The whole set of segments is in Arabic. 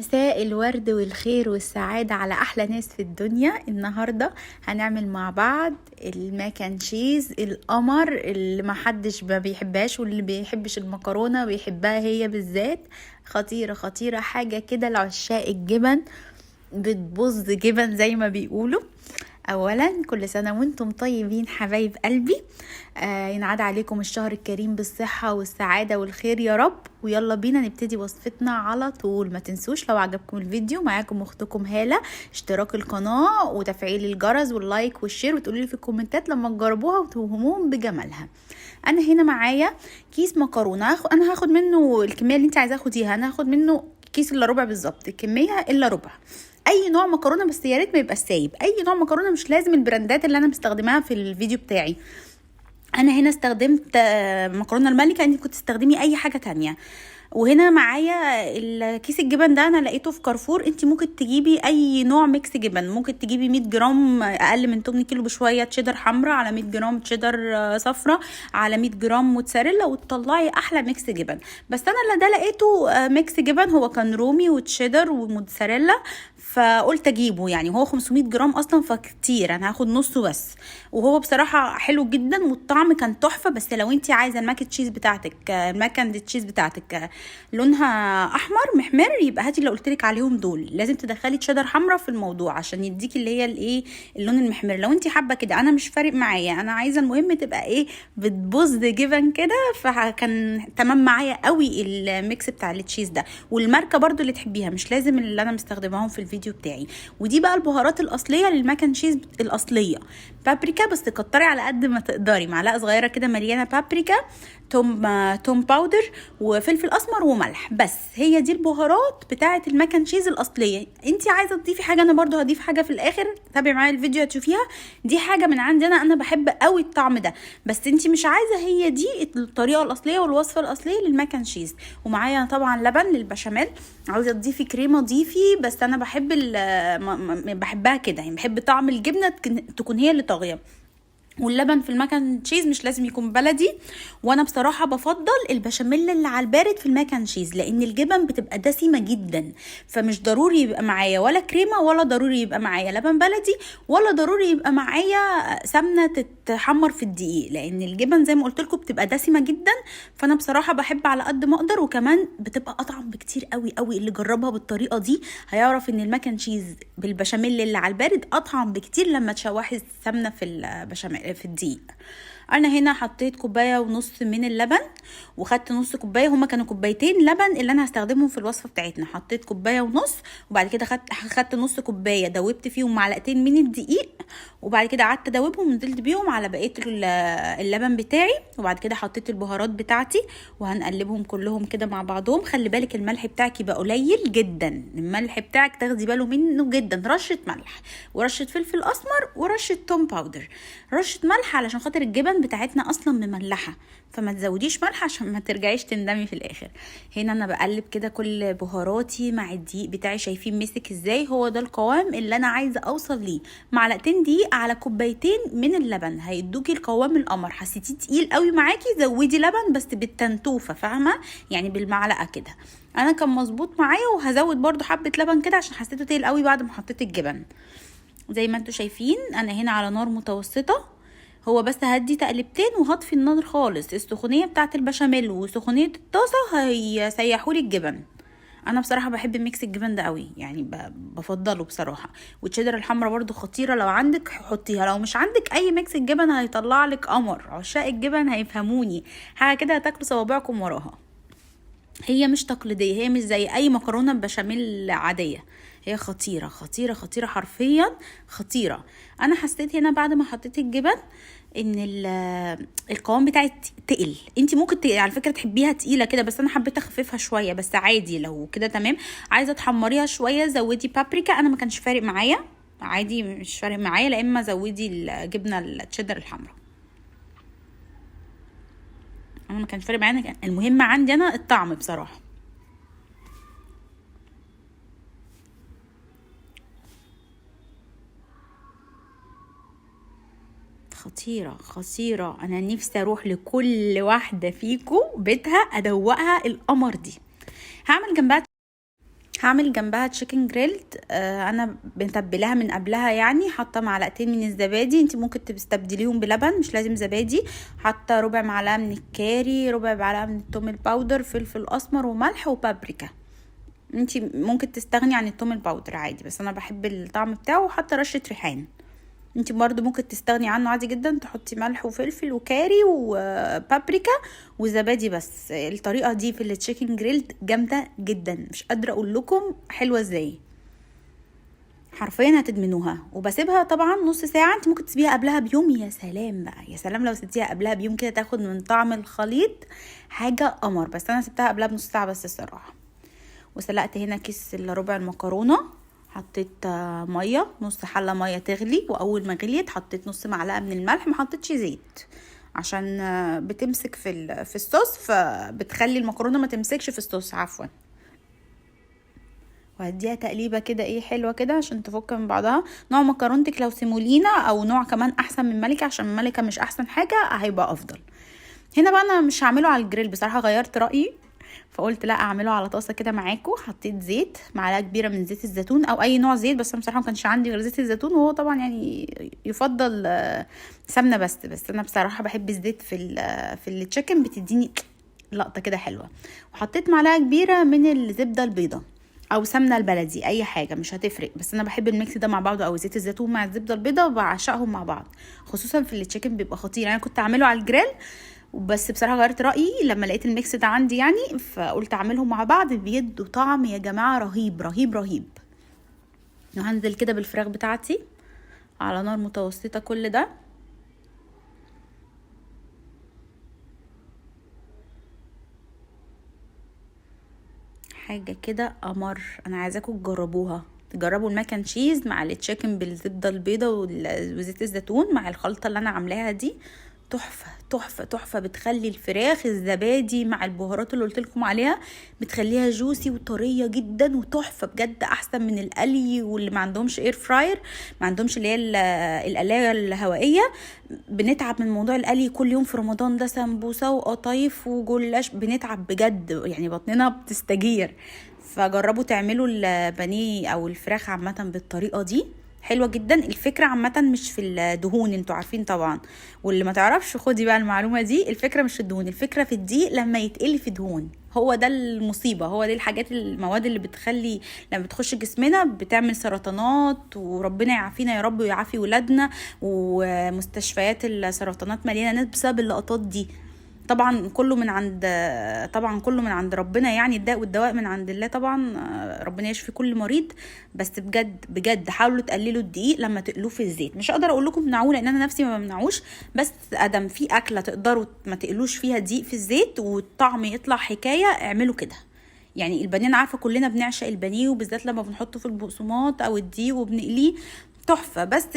مساء الورد والخير والسعادة على أحلى ناس في الدنيا. النهاردة هنعمل مع بعض الماكن تشيز القمر اللي محدش ما بيحبهاش، واللي بيحبش المكرونة بيحبها هي بالذات. خطيرة خطيرة، حاجة كده لعشاق الجبن، بتبوظ جبن زي ما بيقولوا. اولا كل سنه وانتم طيبين حبايب قلبي. ينعاد عليكم الشهر الكريم بالصحه والسعاده والخير يا رب. ويلا بينا نبتدي وصفتنا على طول. ما تنسوش لو عجبكم الفيديو، معاكم اختكم هاله، اشتراك القناه وتفعيل الجرس واللايك والشير، وتقولوا لي في الكومنتات لما تجربوها وتوهموهم بجمالها. انا هنا معايا كيس مكرونه، انا هاخد منه الكميه اللي انت عايزه تاخديها. انا هاخد منه كيس الا ربع بالظبط، الكميه الا ربع. اي نوع مكرونه، بس يا ريت ما يبقى سايب. اي نوع مكرونه، مش لازم البراندات اللي انا مستخدماها في الفيديو بتاعي. انا هنا استخدمت مكرونه الملكه، انت كنت تستخدمي اي حاجه تانية. وهنا معايا الكيس الجبن ده، انا لقيته في كارفور. انت ممكن تجيبي اي نوع ميكس جبن، ممكن تجيبي 100 جرام اقل من 8 كيلو بشويه تشيدر حمراء، على 100 جرام تشيدر صفراء، على 100 جرام موتزاريلا، وتطلعي احلى ميكس جبن. بس انا اللي ده لقيته ميكس جبن، هو كان رومي وتشيدر وموتزاريلا، فقلت اجيبه. يعني هو 500 جرام اصلا فكتير، انا هاخد نصه بس. وهو بصراحه حلو جدا والطعم كان تحفه. بس لو انت عايزه الماك تشيز بتاعتك، الماكن تشيز بتاعتك لونها احمر محمر، يبقى هاتي اللي قلتلك عليهم دول. لازم تدخلي تشيدر حمراء في الموضوع عشان يديكي اللي هي الايه، اللون المحمر. لو انت حابه كده، انا مش فارق معايا، انا عايزه المهم تبقى ايه، بتبوظ جبن كده. فكان تمام معايا قوي الميكس بتاع التشيز ده. والماركه برضو اللي تحبيها، مش لازم اللي انا مستخدماهم في الفيديو بتاعي. ودي بقى البهارات الاصليه للماكن تشيز الاصليه. بابريكا، بس تكتري على قد ما تقدري، معلقه صغيره كده مليانه بابريكا، توم باودر، وفلفل اسمر وملح. بس هي دي البهارات بتاعه الماكن تشيز الاصليه. انت عايزه تضيفي حاجه، انا برضو هضيف حاجه في الاخر، تابعي معايا الفيديو هتشوفيها. دي حاجه من عندي انا بحب قوي الطعم ده. بس انت مش عايزه، هي دي الطريقه الاصليه والوصفه الاصليه للماكن تشيز. ومعايا طبعا لبن للبشاميل. عاوزه تضيفي كريمه ضيفي، بس انا بحب بحبها كده، يعني بحب طعم الجبنه تكون هي اللي طاغيه. واللبن في الماكن تشيز مش لازم يكون بلدي. وانا بصراحه بفضل البشاميل اللي على البارد في الماكن تشيز، لان الجبن بتبقى دسمه جدا. فمش ضروري يبقى معايا ولا كريمه، ولا ضروري يبقى معايا لبن بلدي، ولا ضروري يبقى معايا سمنه تتحمر في الدقيق، لان الجبن زي ما قلت لكم بتبقى دسمه جدا. فانا بصراحه بحب على قد ما اقدر، وكمان بتبقى اطعم بكتير قوي قوي. اللي جربها بالطريقه دي هيعرف ان الماكن تشيز بالبشاميل اللي على البارد اطعم بكتير لما تشوحي السمنه في البشاميل في الدقيق. انا هنا حطيت كوبايه ونص من اللبن، وخدت نص كوبايه، هما كانوا كوبايتين لبن اللي انا هستخدمهم في الوصفه بتاعتنا. حطيت كوبايه ونص، وبعد كده خدت نص كوبايه دوبت فيهم معلقتين من الدقيق، وبعد كده قعدت ادوبهم ونزلت بيهم على بقيه اللبن بتاعي. وبعد كده حطيت البهارات بتاعتي، وهنقلبهم كلهم كده مع بعضهم. خلي بالك الملح بتاعك يبقى قليل جدا، الملح بتاعك تاخدي باله منه جدا. رشه ملح ورشه فلفل اسمر ورشه توم باودر، رشه ملح علشان خاطر الجبن بتاعتنا اصلا مملحه، فما تزوديش ملح عشان ما ترجعيش تندمي في الاخر. هنا انا بقلب كده كل بهاراتي مع الدقيق بتاعي. شايفين مسك ازاي؟ هو ده القوام اللي انا عايزه اوصل ليه. معلقتين دقيق على كوبايتين من اللبن هيدوكي القوام القمر. حسيتيه تقيل قوي معاكي، زودي لبن بس بالتنتوفه، فاهمه؟ يعني بالمعلقه كده. انا كان مظبوط معايا، وهزود برضو حبه لبن كده عشان حسيته تقيل قوي بعد ما حطيت الجبن. زي ما انتوا شايفين انا هنا على نار متوسطه. هو بس هدي تقلبتين وهطفي النار خالص. السخونيه بتاعه البشاميل وسخونيه الطاسه هيسيحوا لي الجبن. انا بصراحه بحب ميكس الجبن ده قوي، يعني بفضله بصراحه. والتشيدر الحمراء برضو خطيره، لو عندك حطيها، لو مش عندك اي ميكس الجبن هيطلع لك قمر. عشاق الجبن هيفهموني، حاجه كده هتاكلوا صوابعكم وراها. هي مش تقليديه، هي مش زي اي مكرونه بشاميل عاديه. هي خطيره خطيره خطيره، حرفيا خطيره. انا حسيت هنا بعد ما حطيت الجبن ان القوام بتاعي تقل. انت ممكن على فكره تحبيها تقيله كده، بس انا حبيت اخففها شويه. بس عادي لو كده تمام. عايزه تحمريها شويه زودي بابريكا، انا ما كانش فارق معايا، عادي مش فارق معايا. لا اما زودي الجبنه التشيدر الحمراء، انا ما كانش فارق معايا. المهم عندي انا الطعم بصراحه. خطيرة خطيرة. انا نفسي اروح لكل واحدة فيكم بيتها ادوقها القمر دي. هعمل جنبها هعمل جنبها تشيكن جريلد. انا متبلاها من قبلها، يعني حاطه معلقتين من الزبادي، انت ممكن تستبدليهم بلبن مش لازم زبادي. حاطه ربع معلقه من الكاري، ربع معلقه من التوم الباودر، فلفل اسمر وملح وبابريكا. انت ممكن تستغني عن التوم الباودر عادي، بس انا بحب الطعم بتاعه. وحاطه رشه ريحان، انت برضو ممكن تستغني عنه عادي جدا، تحطي ملح وفلفل وكاري وبابريكا وزبادي. بس الطريقه دي في التشيكن جريلد جامده جدا، مش قادره اقول لكم حلوه ازاي، حرفيا هتدمنوها. وبسيبها طبعا نص ساعه، انت ممكن تسيبيها قبلها بيوم. يا سلام بقى، يا سلام لو سبتيها قبلها بيوم كده، تاخد من طعم الخليط حاجه قمر. بس انا سبتها قبلها بنص ساعه بس الصراحه. وسلقت هنا كيس الا ربع المكرونه، حطيت ميه، نص حله ميه تغلي، واول ما غليت حطيت نص معلقه من الملح، ما حطيتش زيت عشان بتمسك في الصوص، فبتخلي المكرونه ما تمسكش في الصوص عفوا. وهديها تقليبه كده ايه حلوه كده عشان تفك من بعضها. نوع مكرونتك لو سيمولينا او نوع كمان احسن من ملكه، عشان ملكه مش احسن حاجه، هيبقى افضل. هنا بقى انا مش هعمله على الجريل بصراحه، غيرت رايي فقلت لا اعمله على طاسه كده معاكم. حطيت زيت، معلقه كبيره من زيت الزيتون او اي نوع زيت، بس انا بصراحه ما كانش عندي غير زيت الزيتون، وهو طبعا يعني يفضل سمنه. بس انا بصراحه بحب الزيت في التشيكن، بتديني لقطه كده حلوه. وحطيت معلقه كبيره من الزبده البيضاء او سمنه البلدي، اي حاجه مش هتفرق، بس انا بحب الميكس ده مع بعضه، او زيت الزيتون مع الزبده البيضاء، وبعشقهم مع بعض خصوصا في التشيكن بيبقى خطير. انا كنت اعمله على الجريل بس بصراحه غيرت رايي لما لقيت الميكس ده عندي، يعني فقلت اعملهم مع بعض، بيدوا طعم يا جماعه رهيب رهيب رهيب. وهنزل كده بالفراخ بتاعتي على نار متوسطه كل ده. حاجه كده قمر، انا عايزاكم تجربوها، تجربوا الماكن تشيز مع التشيكن بالزبده البيضاء وزيت الزيتون مع الخلطه اللي انا عاملاها دي. تحفه تحفه تحفه، بتخلي الفراخ الزبادي مع البهارات اللي قلت لكم عليها، بتخليها جوسي وطريه جدا، وتحفه بجد، احسن من القلي. واللي ما عندهمش اير فراير، ما عندهمش اللي هي القلايه الهوائيه، بنتعب من موضوع القلي كل يوم في رمضان ده، سمبوسه وقطايف وجلاش، بنتعب بجد، يعني بطننا بتستجير. فجربوا تعملوا البانيه او الفراخ عامه بالطريقه دي، حلوه جدا. الفكره عامه مش في الدهون، انتوا عارفين طبعا، واللي ما تعرفش خدي بقى المعلومه دي، الفكره مش في الدهون، الفكره في الدقيق لما يتقلي في دهون، هو ده المصيبه، هو دي الحاجات المواد اللي بتخلي لما بتخش جسمنا بتعمل سرطانات، وربنا يعافينا يا رب ويعافي ولادنا. ومستشفيات السرطانات مليانه ناس بسبب اللقطات دي. طبعا كله من عند ربنا، يعني الداء والدواء من عند الله طبعا، ربنا يشفي كل مريض. بس بجد بجد حاولوا تقللوا الدقيق لما تقلوه في الزيت. مش هقدر اقول لكم امنعوه لان انا نفسي ما بمنعوش، بس ادم في اكله تقدروا ما تقلوش فيها دقيق في الزيت والطعم يطلع حكايه، اعملوا كده. يعني البانيه انا عارفه كلنا بنعشق البانيه، وبالذات لما بنحطه في البقسماط او الدقيق وبنقليه تحفه. بس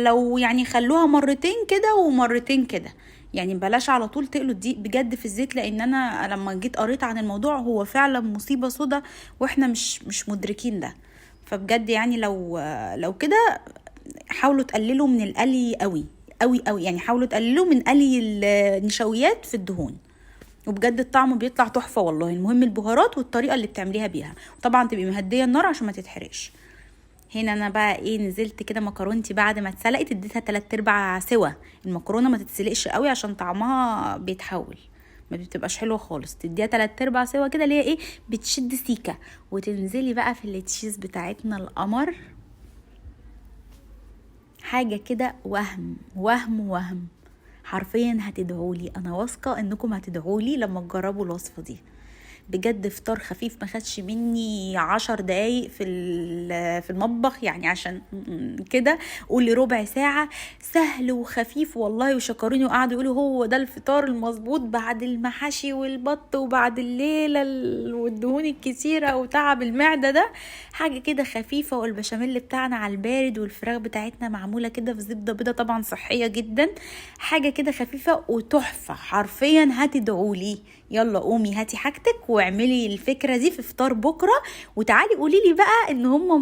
لو يعني خلوها مرتين كده ومرتين كده، يعني بلاش على طول تقلوا الدقيق بجد في الزيت، لان انا لما جيت قريت عن الموضوع هو فعلا مصيبه سودا، واحنا مش مدركين ده. فبجد يعني لو كده حاولوا تقللوا من القلي قوي قوي قوي، يعني حاولوا تقللوا من قلي النشويات في الدهون، وبجد الطعم بيطلع تحفه والله. المهم البهارات والطريقه اللي بتعمليها بيها، وطبعا تبقي مهديه النار عشان ما تتحرقش. هنا انا بقى نزلت كده مكرونتي بعد ما اتسلقت، اديتها 3/4 سوا. المكرونه ما تتسلقش قوي عشان طعمها بيتحول، ما بتبقاش حلوه خالص. تديها 3/4 سوا كده، اللي هي بتشد سيكه. وتنزلي بقى في التشيز بتاعتنا القمر، حاجه كده وهم وهم وهم، حرفيا هتدعولي، انا واثقه انكم هتدعولي لما تجربوا الوصفه دي. بجد فطار خفيف، ما خدش مني 10 دقايق في المطبخ، يعني عشان كده قولي ربع ساعة، سهل وخفيف والله. وشكروني وقعدوا يقولوا هو ده الفطار المظبوط بعد المحاشي والبط وبعد الليلة والدهون الكتيرة وتعب المعدة ده. حاجة كده خفيفة، والبشاميل بتاعنا على البارد، والفراخ بتاعتنا معمولة كده في زبدة بيضة طبعا صحية جدا. حاجة كده خفيفة وتحفة، حرفيا هتدعولي. يلا قومي هاتي حاجتك واعملي الفكرة دي في فطار بكرة، وتعالي قوليلي بقى ان هم